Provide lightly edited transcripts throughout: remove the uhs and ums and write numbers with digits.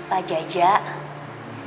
Pak Jaja,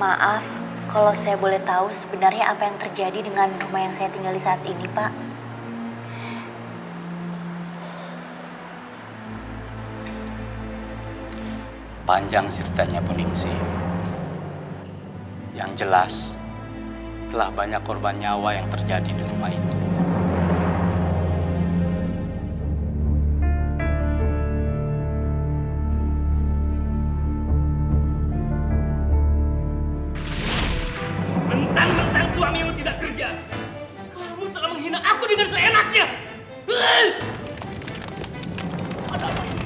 maaf kalau saya boleh tahu sebenarnya apa yang terjadi dengan rumah yang saya tinggali saat ini, Pak. Panjang ceritanya Bu Ningsih. Yang jelas, telah banyak korban nyawa yang terjadi di rumah itu. Mentang-mentang suamimu tidak kerja, kamu telah menghina aku dengan seenaknya. Ada apa ini?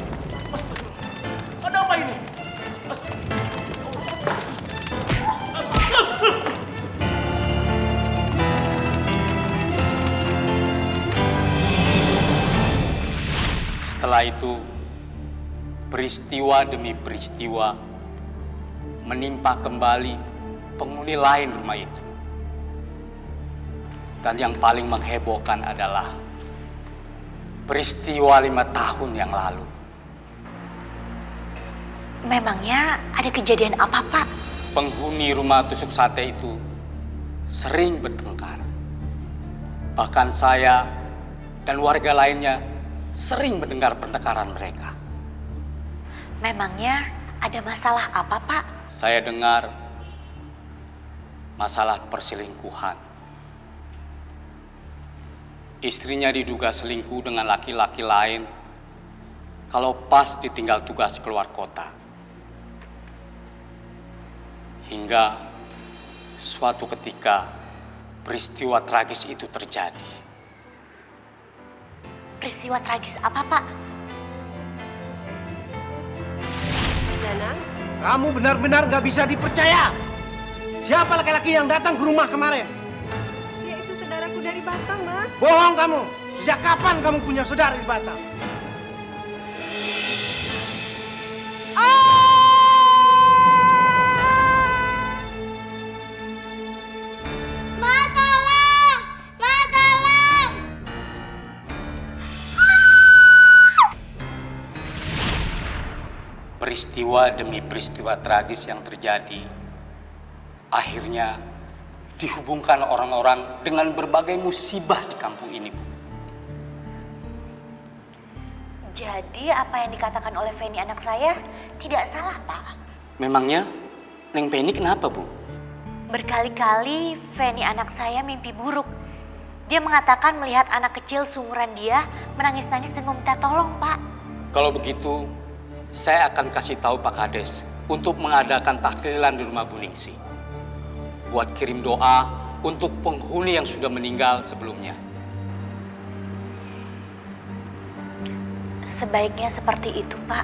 Astagfirullah. Ada apa ini? Setelah itu, peristiwa demi peristiwa menimpa kembali penghuni lain rumah itu. Dan yang paling menghebohkan adalah peristiwa 5 tahun yang lalu. Memangnya ada kejadian apa, Pak? Penghuni rumah tusuk sate itu sering bertengkar. Bahkan saya dan warga lainnya sering mendengar pertengkaran mereka. Memangnya ada masalah apa, Pak? Saya dengar masalah perselingkuhan. Istrinya diduga selingkuh dengan laki-laki lain kalau pas ditinggal tugas keluar kota. Hingga suatu ketika peristiwa tragis itu terjadi. Peristiwa tragis apa, Pak? Danang, kamu benar-benar gak bisa dipercaya. Siapa laki-laki yang datang ke rumah kemarin? Ya itu saudaraku dari Batam, Mas. Bohong kamu. Sejak kapan kamu punya saudara di Batam? Peristiwa demi peristiwa tragis yang terjadi akhirnya dihubungkan orang-orang dengan berbagai musibah di kampung ini, Bu. Jadi apa yang dikatakan oleh Feni anak saya tidak salah, Pak. Memangnya Neng Penny kenapa, Bu? Berkali-kali Feni anak saya mimpi buruk. Dia mengatakan melihat anak kecil seumuran dia menangis-nangis dan meminta tolong, Pak. Kalau begitu, saya akan kasih tahu Pak Kades untuk mengadakan tahlilan di rumah Bu Ningsih. Buat kirim doa untuk penghuni yang sudah meninggal sebelumnya. Sebaiknya seperti itu, Pak.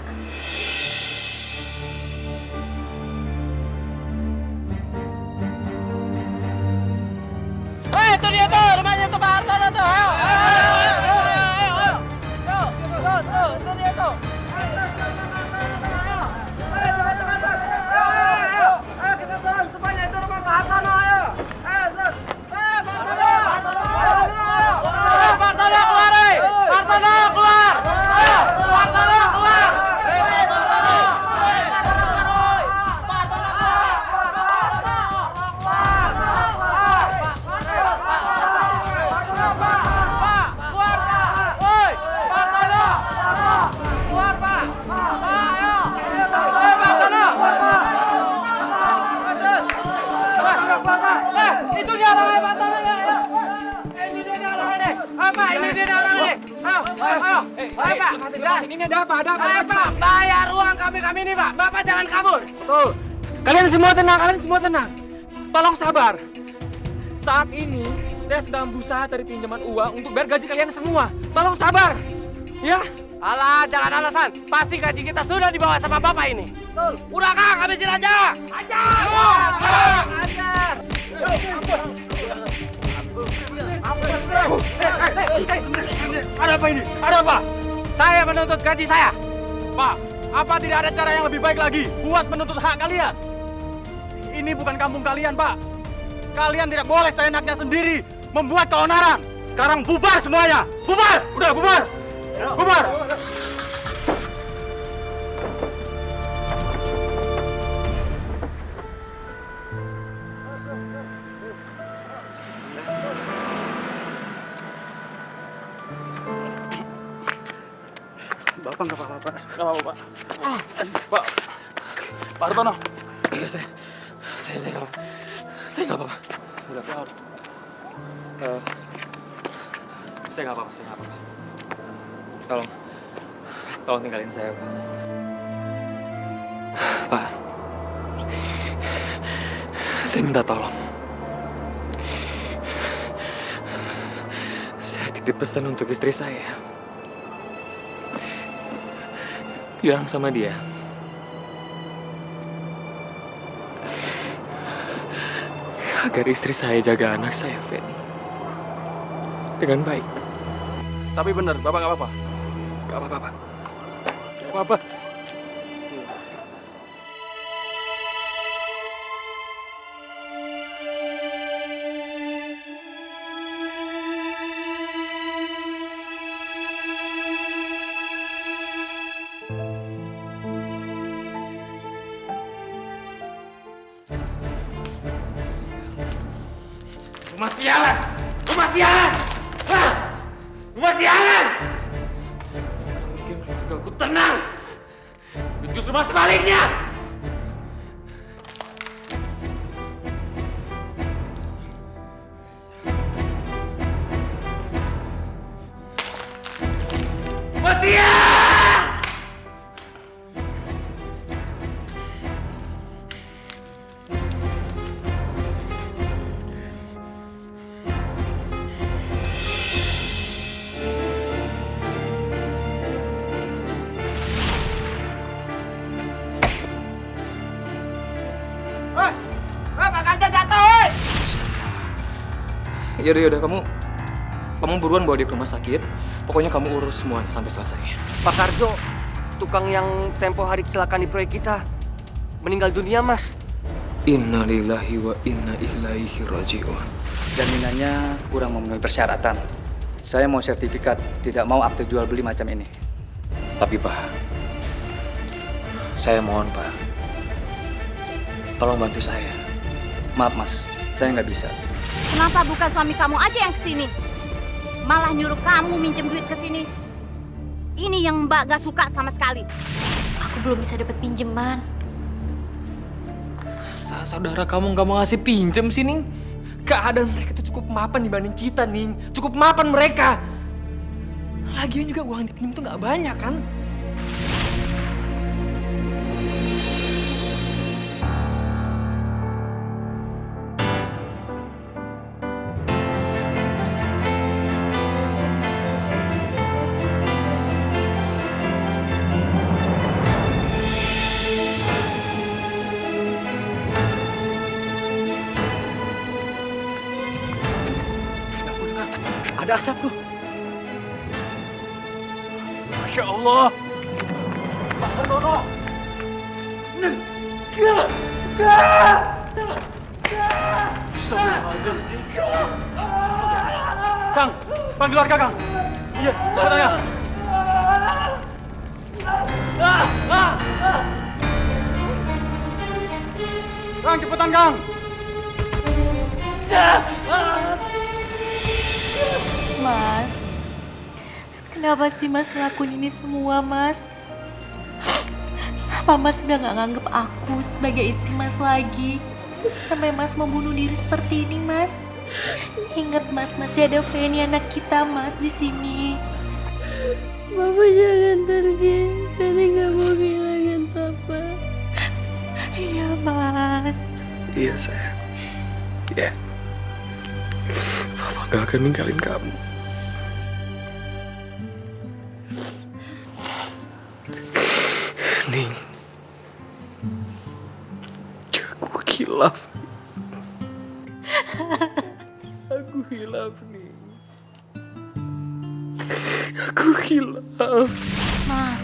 Itu dia tuh, rumahnya tuh Pak Hartono tuh. Ayo. Tuh, itu dia tuh. Ini ada apa? Pak, bayar uang kami ini, Pak. Bapak jangan kabur. Tuh, kalian semua tenang. Tolong sabar. Saat ini saya sedang berusaha cari pinjaman uang untuk bayar gaji kalian semua. Tolong sabar, ya. Alah, jangan alasan. Pasti gaji kita sudah dibawa sama Bapak ini. Betul. Udah, Kang, habisin aja. Ajar. Ada apa ini? Ada apa? Saya menuntut gaji saya. Pak, apa tidak ada cara yang lebih baik lagi buat menuntut hak kalian? Ini bukan kampung kalian, Pak. Kalian tidak boleh seenaknya sendiri membuat keonaran. Sekarang bubar semuanya. Bubar! Udah, bubar! Bubar! apa-apa, nggak apa-apa, Pak. Nggak apa-apa, Pak. Pak, Pak Hartono. Iya, saya nggak apa-apa. Saya nggak apa-apa. Udah, Pak. Saya nggak apa-apa. Tolong tinggalin saya, Pak. Pak, saya minta tolong. Saya titip pesan untuk istri saya. Bilang sama dia, agar istri saya jaga anak saya, Feni, dengan baik. Tapi bener, Bapak nggak apa-apa. Gak apa-apa, Pak. Gak apa-apa. Rumah sialan! Rumah sialan! Hah! Rumah sialan! Bikin keluargaku tenang! Justru rumah sebaliknya! Rumah sialan! Yaudah, kamu buruan bawa dia ke rumah sakit. Pokoknya kamu urus semuanya sampai selesai. Pak Karjo, tukang yang tempo hari kecelakaan di proyek kita, meninggal dunia, Mas. Innalillahi wa inna ilaihi raji'un. Jaminannya kurang memenuhi persyaratan. Saya mau sertifikat, tidak mau akte jual beli macam ini. Tapi Pak, saya mohon Pak, tolong bantu saya. Maaf Mas, saya nggak bisa. Kenapa bukan suami kamu aja yang kesini? Malah nyuruh kamu minjem duit ke sini. Ini yang Mbak gak suka sama sekali. Aku belum bisa dapat pinjaman. Saudara kamu nggak mau ngasih pinjem sih, Ning? Keadaan mereka itu cukup mapan dibanding kita, Ning. Cukup mapan mereka. Lagian juga uang yang dipinjam tuh nggak banyak, kan? Ada asap tuh. Masya Allah. Pak Hartono. Kang, panggil warga, Kang. Iya, cepetannya. Kang, cepetan, Kang. Mas, kenapa sih Mas ngelakuin ini semua, Mas? Apa Mas udah gak nganggep aku sebagai istri Mas lagi? Sampai Mas mau bunuh diri seperti ini, Mas? Ingat Mas, masih ada Feni anak kita, Mas, di sini. Papa jangan pergi. Feni gak mau kehilangan Papa. Iya, Mas. Iya, sayang. Iya. Papa gak akan ninggalin kamu. Ning, aku hilaf. Aku hilaf, Ning. Aku hilaf. Mas,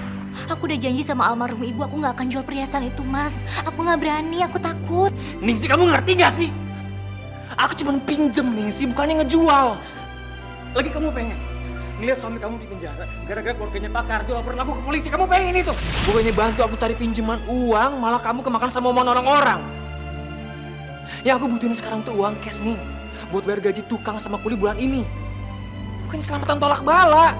aku udah janji sama almarhum ibu aku gak akan jual perhiasan itu, Mas. Aku gak berani, aku takut. Ningsi, kamu ngerti gak sih? Aku cuma pinjem, Ningsi, bukannya ngejual. Lagi kamu pengen ngeliat suami kamu di penjara gara-gara keluarganya Pak Karjo laporin aku ke polisi. Kamu pengen itu? Bukannya bantu aku cari pinjaman uang, malah kamu kemakan sama omongan orang-orang. Yang aku butuhin sekarang tuh uang cash, nih, buat bayar gaji tukang sama kuli bulan ini. Bukannya selamatan tolak bala.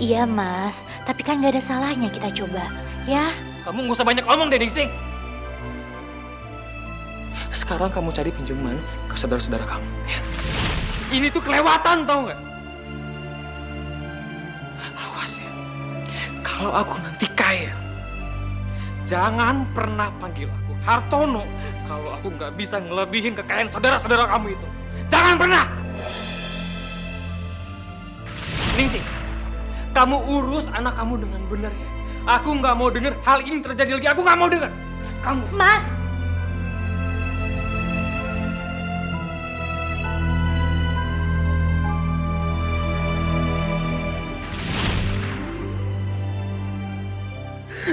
Iya Mas, tapi kan gak ada salahnya kita coba, ya? Kamu nggak usah banyak ngomong deh, Ningsih. Sekarang kamu cari pinjaman ke saudara-saudara kamu. Ya. Ini tuh kelewatan, tau nggak? Awas ya, kalau aku nanti kaya, jangan pernah panggil aku Hartono kalau aku nggak bisa ngelebihin kekayaan saudara-saudara kamu itu. Jangan pernah! Ningsih, kamu urus anak kamu dengan benar ya. Aku nggak mau dengar hal ini terjadi lagi. Aku nggak mau dengar. Kamu. Mas!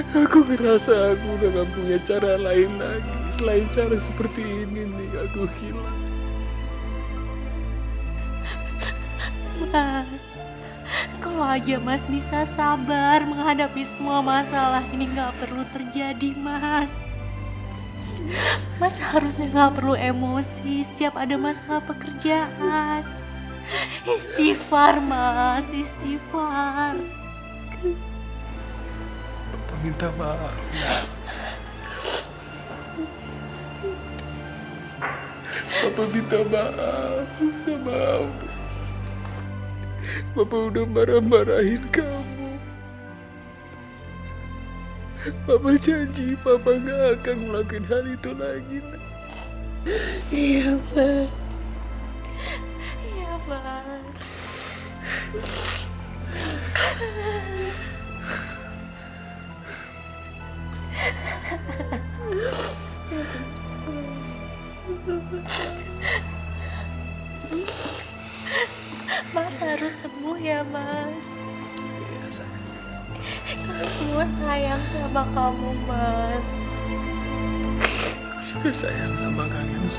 Aku ngerasa aku udah gak punya cara lain lagi. Selain cara seperti ini nih, aku hilang. Mas, kalau aja Mas bisa sabar menghadapi semua masalah ini gak perlu terjadi, Mas. Mas harusnya gak perlu emosi setiap ada masalah pekerjaan. Istighfar, Mas, istighfar. Papa minta maaf. Papa minta maaf sama kamu. Papa udah marah-marahin kamu. Papa janji Papa gak akan ngelakuin hal itu lagi. Iya, Mas. Iya, Mas. Mas harus sembuh ya, Mas. Iya, sayang. Kita semua sayang sama kamu, Mas. Aku juga sayang sama kalian semua.